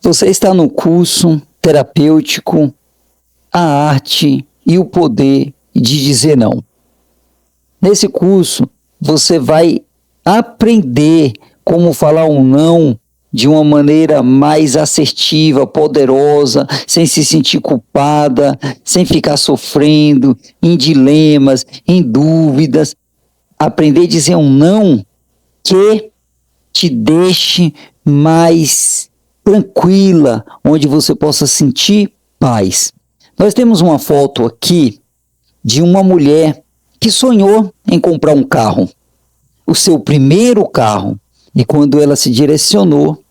Você está no curso terapêutico A Arte e o Poder de Dizer Não. Nesse curso, você vai aprender como falar um não de uma maneira mais assertiva, poderosa, sem se sentir culpada, sem ficar sofrendo, em dilemas, em dúvidas. Aprender a dizer um não que te deixe mais tranquila, onde você possa sentir paz. Nós temos uma foto aqui de uma mulher que sonhou em comprar um carro, o seu primeiro carro, e quando ela se direcionou,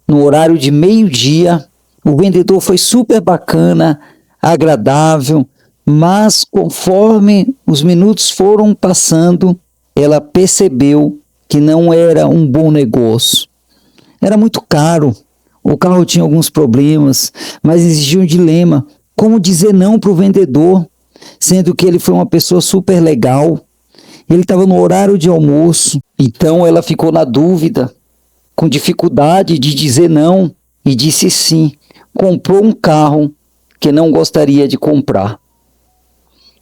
no horário de meio-dia, o vendedor foi super bacana, agradável, mas conforme os minutos foram passando, ela percebeu que não era um bom negócio. Era muito caro, o carro tinha alguns problemas, mas exigia um dilema. Como dizer não para o vendedor, sendo que ele foi uma pessoa super legal? Ele estava no horário de almoço, então ela ficou na dúvida, com dificuldade de dizer não, e disse sim. Comprou um carro que não gostaria de comprar.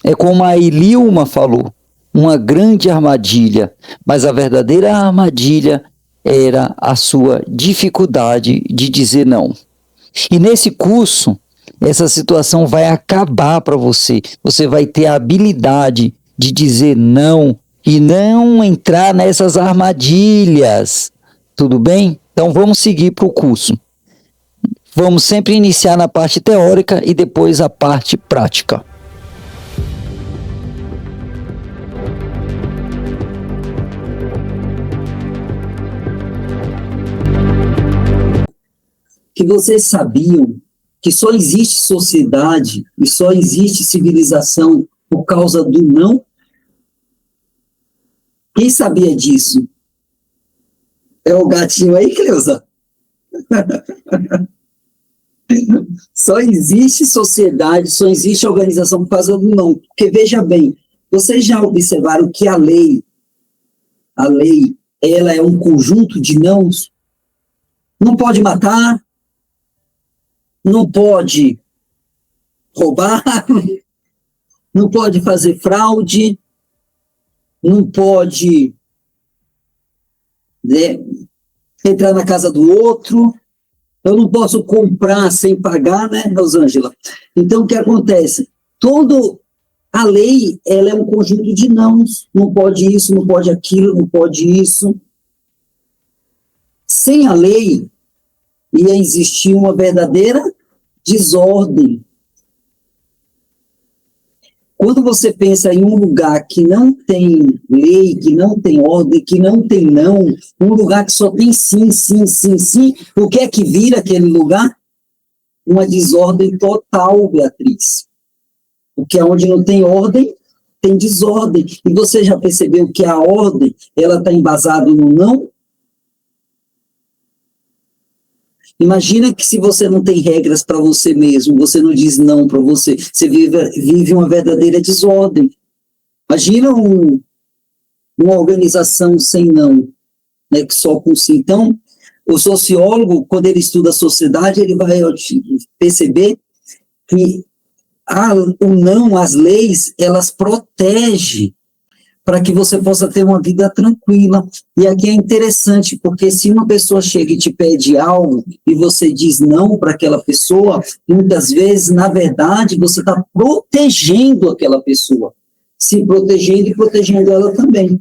É como a Ililma falou, uma grande armadilha, mas a verdadeira armadilha era a sua dificuldade de dizer não. E nesse curso, essa situação vai acabar para você. Você vai ter a habilidade de dizer não e não entrar nessas armadilhas. Tudo bem? Então vamos seguir para o curso. Vamos sempre iniciar na parte teórica e depois a parte prática. Que vocês sabiam que só existe sociedade e só existe civilização por causa do não? Quem sabia disso? É o gatinho aí, Cleusa? Só existe sociedade, só existe organização por causa do não. Porque, veja bem, vocês já observaram que a lei, ela é um conjunto de nãos? Não pode matar, não pode roubar, não pode fazer fraude, não pode, né, entrar na casa do outro, eu não posso comprar sem pagar, né, Rosângela? Então, o que acontece? A lei, ela é um conjunto de nãos, não pode isso, não pode aquilo, não pode isso. Sem a lei, ia existir uma verdadeira desordem. Quando você pensa em um lugar que não tem lei, que não tem ordem, que não tem não, um lugar que só tem sim, sim, sim, sim, o que é que vira aquele lugar? Uma desordem total, Beatriz. Porque onde não tem ordem, tem desordem. E você já percebeu que a ordem, ela está embasada no não? Imagina que se você não tem regras para você mesmo, você não diz não para você, você vive uma verdadeira desordem. Imagina uma organização sem não, né, que só com sim. Então, o sociólogo, quando ele estuda a sociedade, ele vai perceber que o não, as leis, elas protegem para que você possa ter uma vida tranquila. E aqui é interessante, porque se uma pessoa chega e te pede algo e você diz não para aquela pessoa, muitas vezes, na verdade, você está protegendo aquela pessoa, se protegendo e protegendo ela também.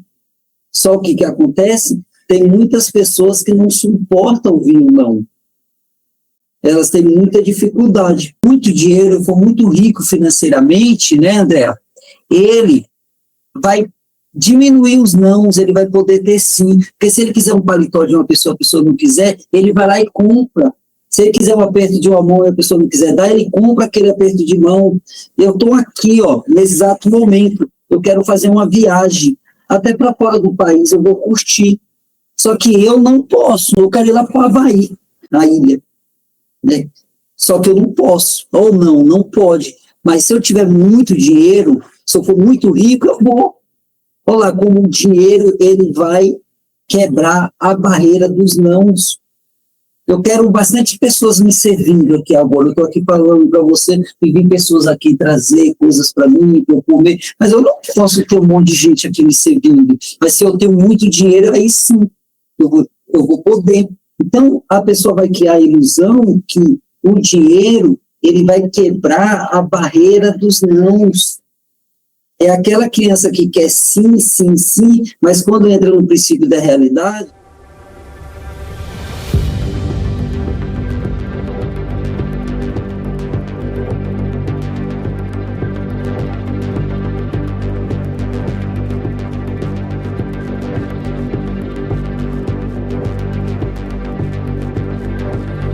Só o que acontece? Tem muitas pessoas que não suportam ouvir um não. Elas têm muita dificuldade. Muito dinheiro, for muito rico financeiramente, né, André? Ele vai diminuir os nãos, ele vai poder ter sim, porque se ele quiser um paletó de uma pessoa, a pessoa não quiser, ele vai lá e compra. Se ele quiser um aperto de uma mão e a pessoa não quiser dar, ele compra aquele aperto de mão. Eu estou aqui, ó, nesse exato momento, eu quero fazer uma viagem, até para fora do país, eu vou curtir. Só que eu não posso, eu quero ir lá para o Havaí, na ilha, né? Só que eu não posso, ou não pode. Mas se eu tiver muito dinheiro, se eu for muito rico, eu vou. Olha lá, como o dinheiro, ele vai quebrar a barreira dos nãos. Eu quero bastante pessoas me servindo aqui agora. Eu estou aqui falando para você, e vem pessoas aqui trazer coisas para mim, para eu comer, mas eu não posso ter um monte de gente aqui me servindo. Mas se eu tenho muito dinheiro, aí sim, eu vou poder. Então, a pessoa vai criar a ilusão que o dinheiro ele vai quebrar a barreira dos nãos. É aquela criança que quer sim, sim, sim, mas quando entra no princípio da realidade,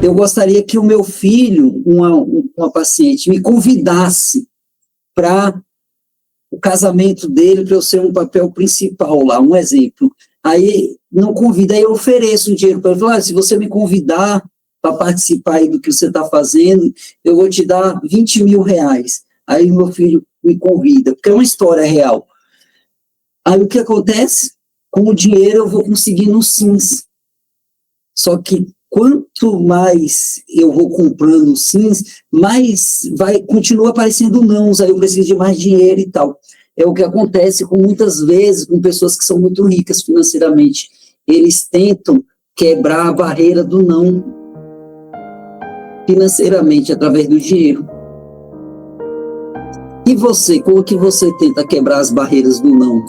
eu gostaria que o meu filho, uma paciente, me convidasse para o casamento dele, para eu ser um papel principal lá, um exemplo. Aí não convida, aí eu ofereço um dinheiro para ele. Se você me convidar para participar aí do que você está fazendo, eu vou te dar 20 mil reais. Aí meu filho me convida, porque é uma história real. Aí o que acontece? Com o dinheiro eu vou conseguindo sims. Só que quanto mais eu vou comprando sims, mais continua aparecendo nãos, aí eu preciso de mais dinheiro e tal. É o que acontece com muitas vezes com pessoas que são muito ricas financeiramente. Eles tentam quebrar a barreira do não financeiramente através do dinheiro. E você, como que você tenta quebrar as barreiras do não?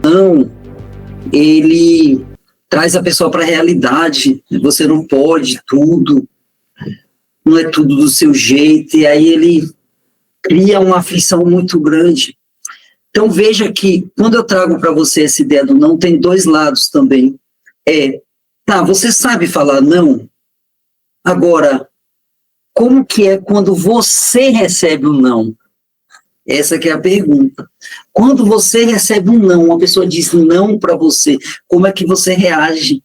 Não, ele traz a pessoa para a realidade. Você não pode tudo, não é tudo do seu jeito, e aí ele cria uma aflição muito grande. Então veja que quando eu trago para você essa ideia do não, tem dois lados também. Você sabe falar não? Agora, como que é quando você recebe o não? Essa que é a pergunta. Quando você recebe um não, uma pessoa diz não para você, como é que você reage?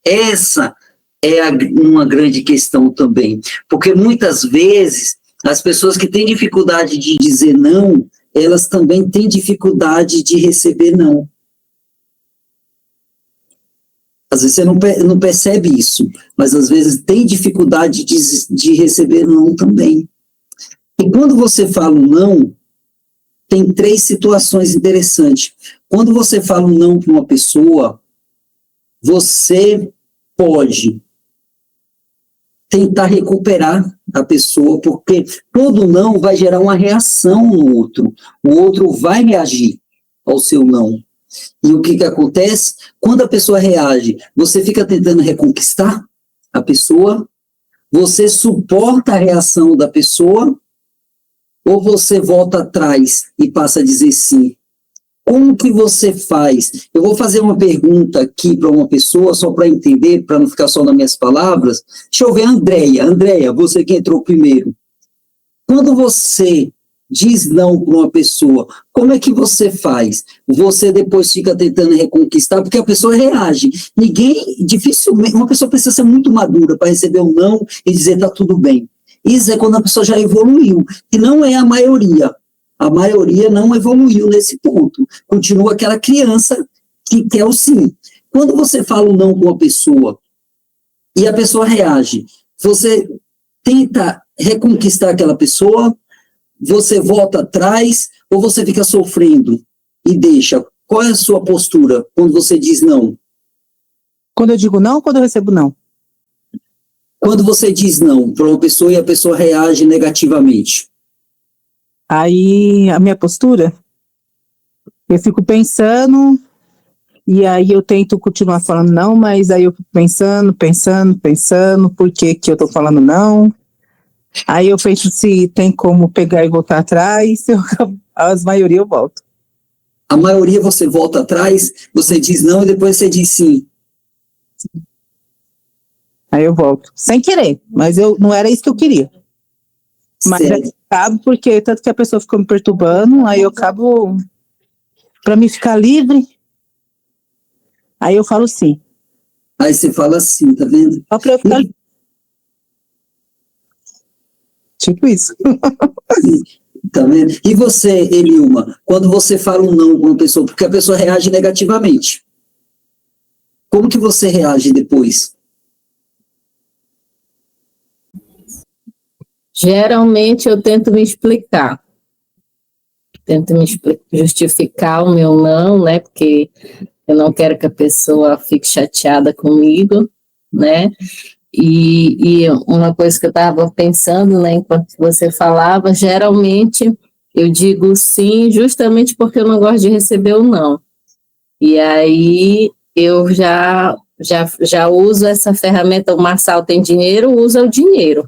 Essa é uma grande questão também, porque muitas vezes as pessoas que têm dificuldade de dizer não, elas também têm dificuldade de receber não. Às vezes você não percebe isso, mas às vezes tem dificuldade de receber não também. E quando você fala não, tem três situações interessantes. Quando você fala não para uma pessoa, você pode tentar recuperar a pessoa, porque todo não vai gerar uma reação no outro. O outro vai reagir ao seu não. E o que acontece? Quando a pessoa reage, você fica tentando reconquistar a pessoa, você suporta a reação da pessoa, ou você volta atrás e passa a dizer sim? Como que você faz? Eu vou fazer uma pergunta aqui para uma pessoa, só para entender, para não ficar só nas minhas palavras. Deixa eu ver, Andréia. Andréia, você que entrou primeiro. Quando você diz não para uma pessoa, como é que você faz? Você depois fica tentando reconquistar, porque a pessoa reage. Dificilmente, uma pessoa precisa ser muito madura para receber um não e dizer tá tudo bem. Isso é quando a pessoa já evoluiu, e não é a maioria. A maioria não evoluiu nesse ponto. Continua aquela criança que quer o sim. Quando você fala o não com uma pessoa e a pessoa reage, você tenta reconquistar aquela pessoa, você volta atrás ou você fica sofrendo e deixa? Qual é a sua postura quando você diz não? Quando eu digo não ou quando eu recebo não? Quando você diz não para uma pessoa e a pessoa reage negativamente. Aí a minha postura, eu fico pensando, e aí eu tento continuar falando não, mas aí eu fico pensando, por que eu tô falando não? Aí eu penso se tem como pegar e voltar atrás, as maioria eu volto. A maioria você volta atrás, você diz não e depois você diz sim. Aí eu volto. Sem querer, mas não era isso que eu queria. Mas eu acabo porque, tanto que a pessoa ficou me perturbando, aí eu acabo, para mim ficar livre, aí eu falo sim. Aí você fala sim, tá vendo? Só para eu ficar livre. Tipo isso. Tá vendo? E você, Emilma, quando você fala um não com uma pessoa, porque a pessoa reage negativamente, como que você reage depois? Geralmente eu tento me explicar. Justificar o meu não, né? Porque eu não quero que a pessoa fique chateada comigo, né? E uma coisa que eu estava pensando, né, enquanto você falava, geralmente eu digo sim justamente porque eu não gosto de receber o não. E aí eu já uso essa ferramenta, o Marçal tem dinheiro, usa o dinheiro.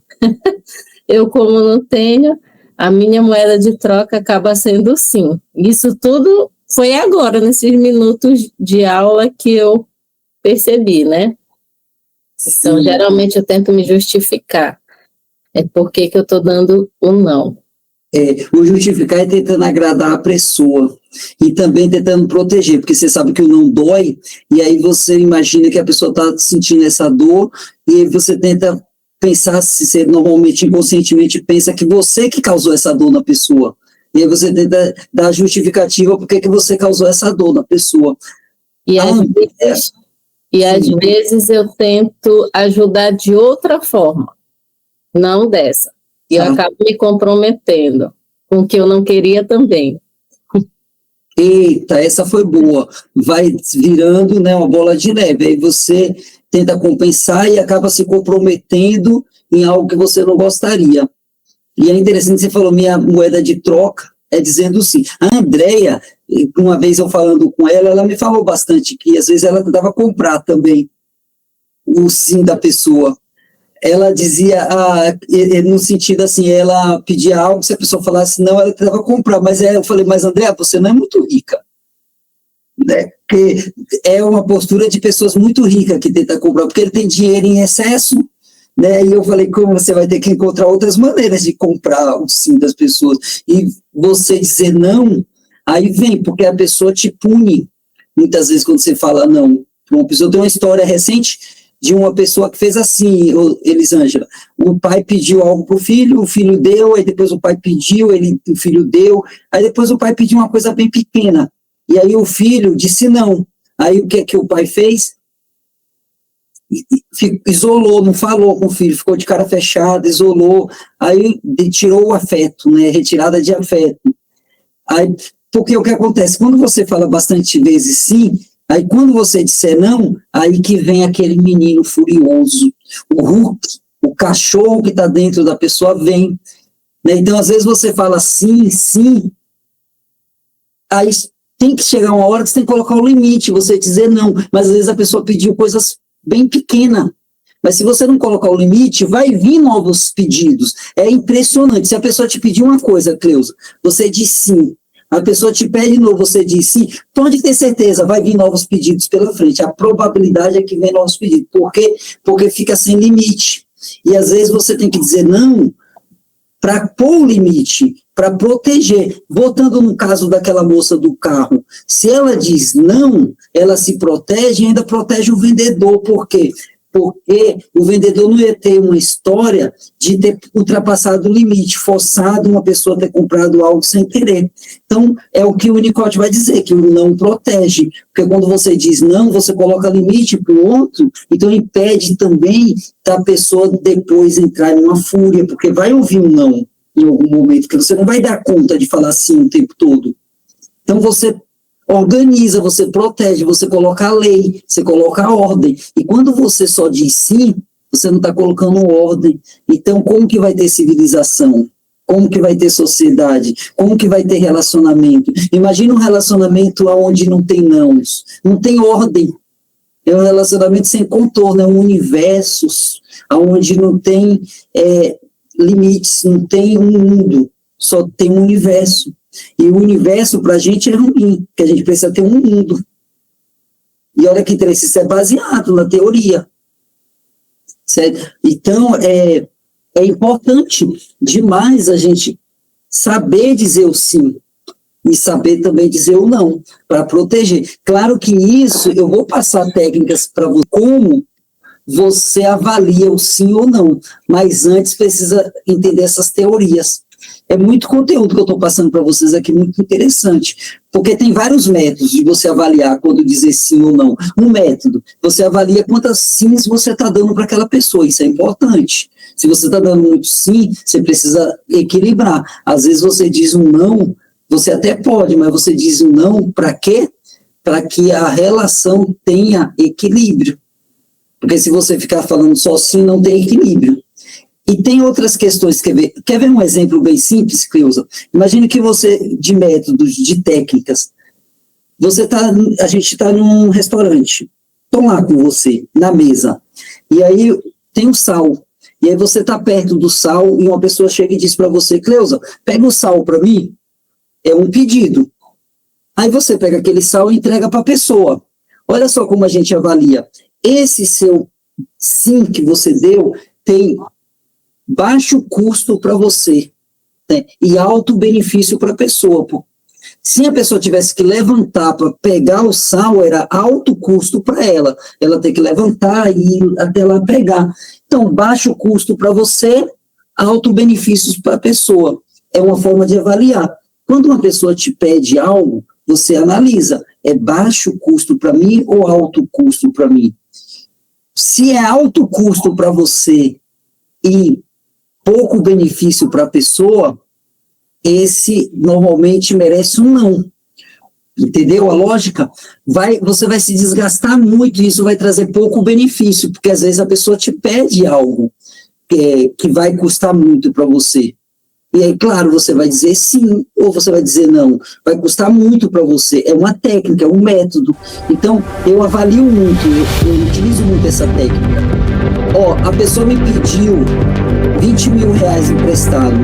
Eu, como não tenho, a minha moeda de troca acaba sendo sim. Isso tudo foi agora, nesses minutos de aula que eu percebi, né? Então, geralmente eu tento me justificar. É por que eu estou dando o não. O justificar é tentando agradar a pessoa e também tentando proteger, porque você sabe que o não dói, e aí você imagina que a pessoa está sentindo essa dor, e aí você tenta pensar, se você normalmente inconscientemente pensa que você que causou essa dor na pessoa, e aí você tenta dar justificativa por que você causou essa dor na pessoa. E às vezes eu tento ajudar de outra forma, não dessa. E eu acabo me comprometendo com o que eu não queria também. Eita, essa foi boa. Vai virando, né, uma bola de neve. Aí você tenta compensar e acaba se comprometendo em algo que você não gostaria. E é interessante, você falou, minha moeda de troca é dizendo sim. A Andréia, uma vez eu falando com ela, ela me falou bastante que às vezes ela tentava comprar também o sim da pessoa. Ela dizia, no sentido assim, ela pedia algo, se a pessoa falasse não, ela tentava comprar, mas eu falei, mas Andréia, você não é muito rica, né? Porque é uma postura de pessoas muito ricas que tentam comprar, porque ele tem dinheiro em excesso, né? E eu falei, como você vai ter que encontrar outras maneiras de comprar o sim das pessoas, e você dizer não, aí vem, porque a pessoa te pune, muitas vezes quando você fala não. Uma pessoa tem uma história recente de uma pessoa que fez assim, Elisângela, o pai pediu algo para o filho deu, aí depois o pai pediu, o filho deu, aí depois o pai pediu uma coisa bem pequena, e aí o filho disse não, aí o que é que o pai fez? Isolou, não falou com o filho, ficou de cara fechada, isolou, aí tirou o afeto, né, retirada de afeto. Aí, porque o que acontece, quando você fala bastante vezes sim, aí quando você disser não, aí que vem aquele menino furioso, o Hulk, o cachorro que está dentro da pessoa vem, né? Então às vezes você fala sim, sim, aí tem que chegar uma hora que você tem que colocar o limite, você dizer não, mas às vezes a pessoa pediu coisas bem pequenas, mas se você não colocar o limite, vai vir novos pedidos, é impressionante, se a pessoa te pedir uma coisa, Cleusa, você diz sim, a pessoa te pede de novo, você diz sim, pode ter certeza, vai vir novos pedidos pela frente. A probabilidade é que vem novos pedidos. Por quê? Porque fica sem limite. E às vezes você tem que dizer não para pôr o limite, para proteger. Voltando no caso daquela moça do carro, se ela diz não, ela se protege e ainda protege o vendedor. Por quê? Porque o vendedor não ia ter uma história de ter ultrapassado o limite, forçado uma pessoa a ter comprado algo sem querer. Então, é o que o Winnicott vai dizer, que o não protege, porque quando você diz não, você coloca limite para o outro, então impede também da pessoa depois entrar em uma fúria, porque vai ouvir um não em algum momento, porque você não vai dar conta de falar sim o tempo todo. Então, você organiza, você protege, você coloca a lei, você coloca a ordem. E quando você só diz sim, você não está colocando ordem. Então, como que vai ter civilização? Como que vai ter sociedade? Como que vai ter relacionamento? Imagina um relacionamento onde não tem nãos, não tem ordem. É um relacionamento sem contorno, é um universo onde não tem limites, não tem um mundo, só tem um universo. E o universo para a gente é ruim, porque a gente precisa ter um mundo. E olha que interessante, isso é baseado na teoria. Certo? Então, é importante demais a gente saber dizer o sim e saber também dizer o não, para proteger. Claro que isso, eu vou passar técnicas para você, como você avalia o sim ou não, mas antes precisa entender essas teorias. É muito conteúdo que eu estou passando para vocês aqui, muito interessante, porque tem vários métodos de você avaliar quando dizer sim ou não. Um método, você avalia quantas sims você está dando para aquela pessoa, isso é importante. Se você está dando muito sim, você precisa equilibrar. Às vezes você diz um não, você até pode, mas você diz um não para quê? Para que a relação tenha equilíbrio. Porque se você ficar falando só sim, não tem equilíbrio. E tem outras questões, quer ver um exemplo bem simples, Cleusa? Imagine que você, de métodos, de técnicas, a gente está num restaurante, estou lá com você, na mesa, e aí tem o sal, e aí você está perto do sal, e uma pessoa chega e diz para você, Cleusa, pega o sal para mim, é um pedido. Aí você pega aquele sal e entrega para a pessoa. Olha só como a gente avalia. Esse seu sim que você deu tem baixo custo para você, né? E alto benefício para a pessoa. Pô. Se a pessoa tivesse que levantar para pegar o sal, era alto custo para ela. Ela tem que levantar e ir até lá pegar. Então, baixo custo para você, alto benefícios para a pessoa. É uma forma de avaliar. Quando uma pessoa te pede algo, você analisa, é baixo custo para mim ou alto custo para mim? Se é alto custo para você e pouco benefício para a pessoa, esse normalmente merece um não. Entendeu a lógica? Você vai se desgastar muito e isso vai trazer pouco benefício, porque às vezes a pessoa te pede algo que vai custar muito para você. E aí, claro, você vai dizer sim ou você vai dizer não. Vai custar muito para você. É uma técnica, é um método. Então, eu avalio muito, eu utilizo muito essa técnica. A pessoa me pediu 20 mil reais emprestado.